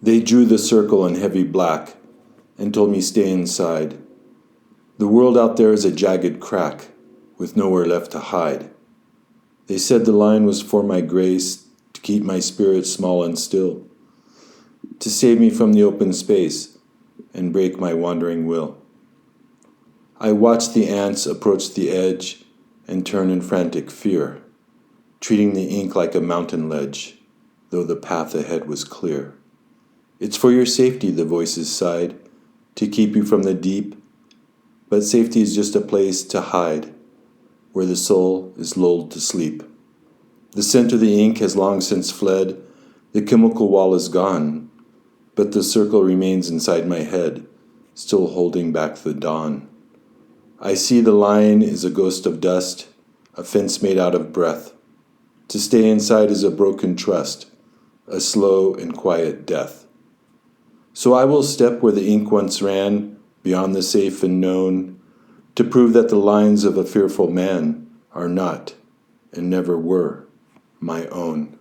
They drew the circle in heavy black and told me stay inside. The world out there is a jagged crack with nowhere left to hide. They said the line was for my grace, to keep my spirit small and still, to save me from the open space and break my wandering will. I watched the ants approach the edge and turn in frantic fear, treating the ink like a mountain ledge, though the path ahead was clear. It's for your safety, the voices sighed, to keep you from the deep, but safety is just a place to hide, where the soul is lulled to sleep. The scent of the ink has long since fled, the chemical wall is gone, but the circle remains inside my head, still holding back the dawn. I see the line is a ghost of dust, a fence made out of breath. To stay inside is a broken trust, a slow and quiet death. So I will step where the ink once ran, beyond the safe and known, to prove that the lines of a fearful man are not, and never were, my own.